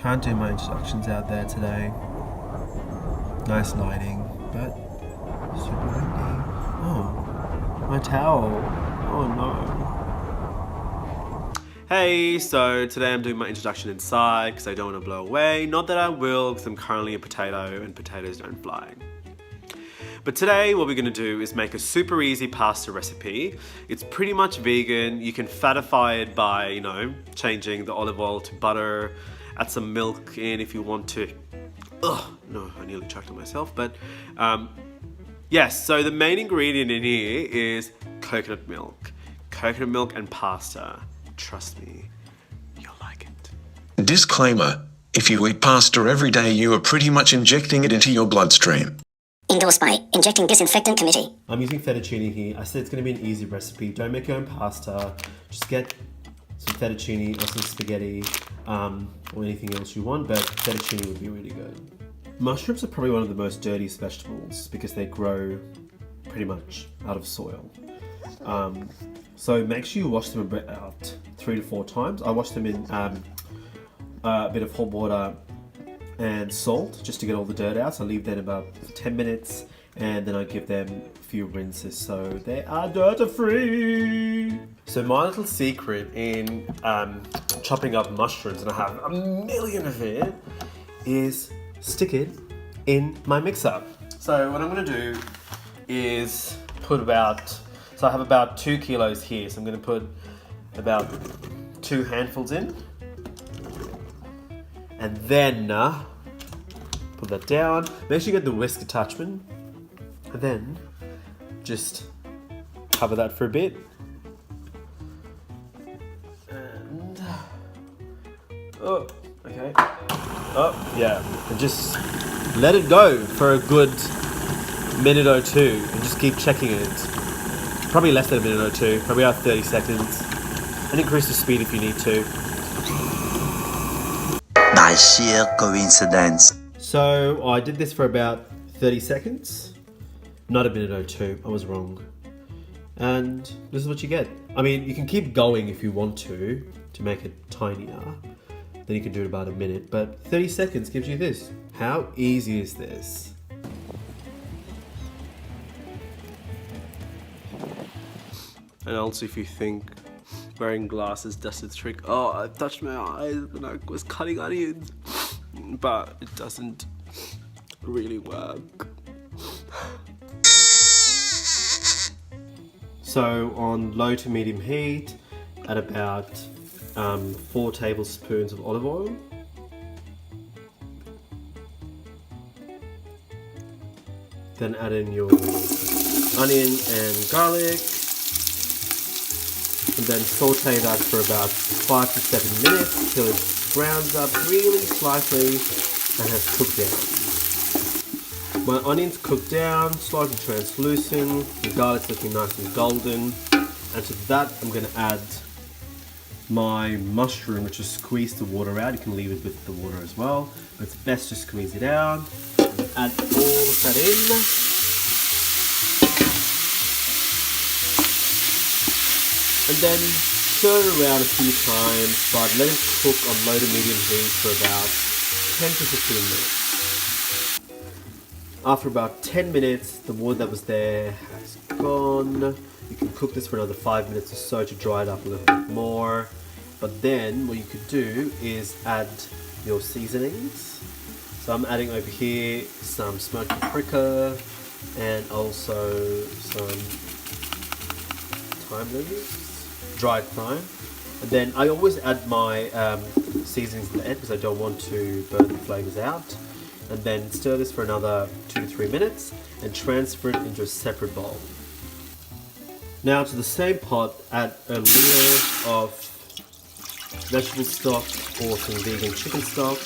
Can't do my introductions out there today. Nice lighting, but super windy. Oh, my towel. Oh no. Hey, so today I'm doing my introduction inside because I don't want to blow away. Not that I will, because I'm currently a potato and potatoes don't fly. But today what we're going to do is make a super easy pasta recipe. It's pretty much vegan. You can fatify it by, changing the olive oil to butter, add some milk in if you want to. Ugh, no, I nearly choked on myself. But yes, so the main ingredient in here is coconut milk. Coconut milk and pasta. Trust me, you'll like it. Disclaimer: if you eat pasta every day, you are pretty much injecting it into your bloodstream. Endorsed by Injecting Disinfectant Committee. I'm using fettuccine here. I said it's going to be an easy recipe. Don't make your own pasta. Just get some fettuccine or some spaghetti or anything else you want, but fettuccine would be really good. Mushrooms are probably one of the most dirtiest vegetables because they grow pretty much out of soil. So make sure you wash them about 3 to 4 times. I wash them in a bit of hot water and salt just to get all the dirt out. So I leave them about 10 minutes and then I give them a few rinses so they are dirt free. So my little secret in chopping up mushrooms, and I have a million of it, is stick it in my mixer. So what I'm going to do is put so I have about 2 kilos here, so I'm going to put about 2 handfuls in. And then put that down. Make sure you get the whisk attachment. And then just cover that for a bit. And oh, okay. Oh, yeah. And just let it go for a good minute or two. And just keep checking it. Probably less than a minute or two. Probably about 30 seconds. And increase the speed if you need to. By sheer coincidence. So I did this for about 30 seconds. Not a minute or two, I was wrong. And this is what you get. I mean, you can keep going if you want to make it tinier. Then you can do it about a minute, but 30 seconds gives you this. How easy is this? And also if you think wearing glasses does the trick. Oh, I touched my eyes when I was cutting onions. But it doesn't really work. So on low to medium heat, add about 4 tablespoons of olive oil. Then add in your onion and garlic. And then saute that for about 5 to 7 minutes till it browns up really slightly and has cooked down. My onions cooked down, slightly translucent, the garlic's looking nice and golden, and to that I'm going to add my mushroom, which is squeeze the water out. You can leave it with the water as well, but it's best to squeeze it out. Add all of that in. And then stir around a few times, but let it cook on low to medium heat for about 10 to 15 minutes. After about 10 minutes, the water that was there has gone. You can cook this for another 5 minutes or so to dry it up a little bit more. But then what you could do is add your seasonings. So I'm adding over here some smoked paprika and also some thyme leaves. Dried thyme. And then I always add my seasonings at the end because I don't want to burn the flavors out. And then stir this for another 2 to 3 minutes and transfer it into a separate bowl. Now to the same pot, add a liter of vegetable stock or some vegan chicken stock.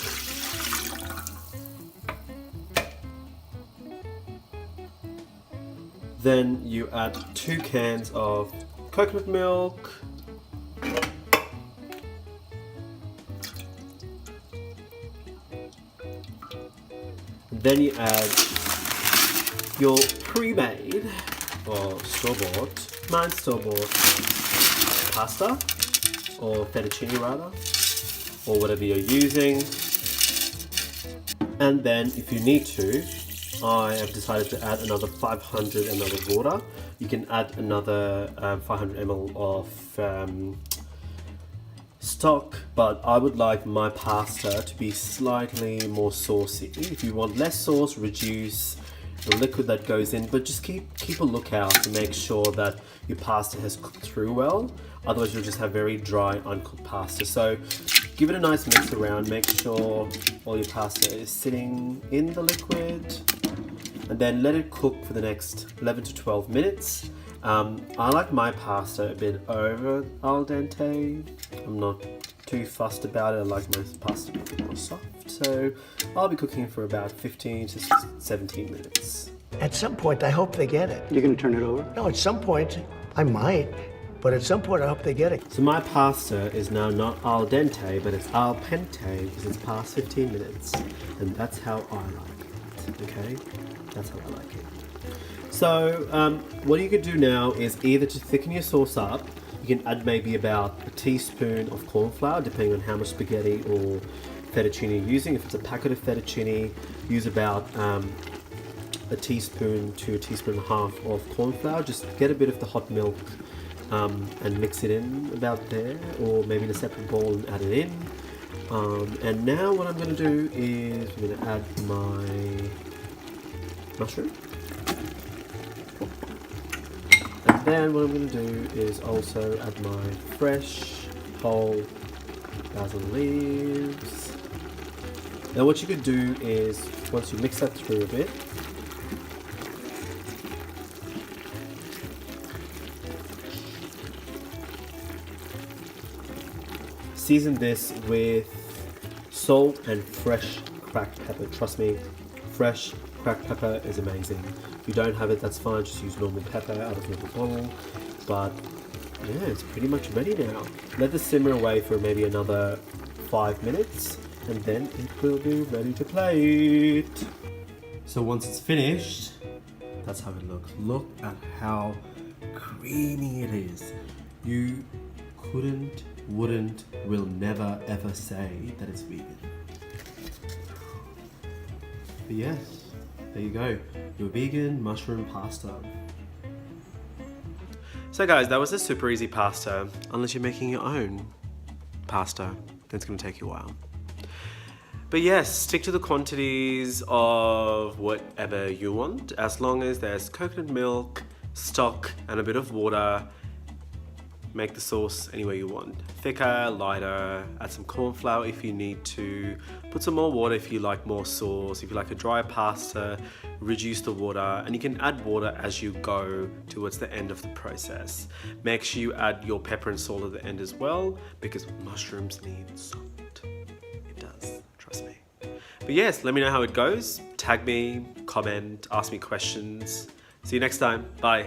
Then you add 2 cans of coconut milk. Then you add your pre-made or store-bought, mine store-bought pasta or fettuccine rather, or whatever you're using. And then if you need to, I have decided to add another 500 ml of water. You can add another 500 ml of stock, but I would like my pasta to be slightly more saucy. If you want less sauce, reduce the liquid that goes in, but just keep a lookout to make sure that your pasta has cooked through well. Otherwise you'll just have very dry, uncooked pasta. So give it a nice mix around, make sure all your pasta is sitting in the liquid, and then let it cook for the next 11 to 12 minutes. I like my pasta a bit over al dente. I'm not too fussed about it. I like my pasta a bit more soft. So I'll be cooking for about 15 to 17 minutes. At some point, I hope they get it. You're going to turn it over? No, at some point, I might. But at some point, I hope they get it. So my pasta is now not al dente, but it's al pente because it's past 15 minutes. And that's how I like it, okay? That's how I like it. So what you could do now is either to thicken your sauce up, you can add maybe about a teaspoon of corn flour, depending on how much spaghetti or fettuccine you're using. If it's a packet of fettuccine, use about a teaspoon to a teaspoon and a half of corn flour. Just get a bit of the hot milk and mix it in about there, or maybe in a separate bowl and add it in. And now what I'm going to do is I'm going to add my mushroom. And then what I'm going to do is also add my fresh whole basil leaves. Now what you could do is, once you mix that through a bit, season this with salt and fresh cracked pepper. Trust me, fresh cracked pepper is amazing. If you don't have it, that's fine, just use normal pepper out of your bottle. But yeah, it's pretty much ready now. Let this simmer away for maybe another 5 minutes, and then it will be ready to plate. So once it's finished, that's how it looks. Look at how creamy it is. You couldn't, wouldn't, will never ever say that it's vegan. But yes, there you go, your vegan mushroom pasta. So guys, that was a super easy pasta, unless you're making your own pasta, then it's gonna take you a while. But yes, stick to the quantities of whatever you want, as long as there's coconut milk, stock, and a bit of water. Make the sauce any way you want. Thicker, lighter, add some corn flour if you need to. Put some more water if you like more sauce. If you like a drier pasta, reduce the water. And you can add water as you go towards the end of the process. Make sure you add your pepper and salt at the end as well, because mushrooms need salt. It does, trust me. But yes, let me know how it goes. Tag me, comment, ask me questions. See you next time. Bye.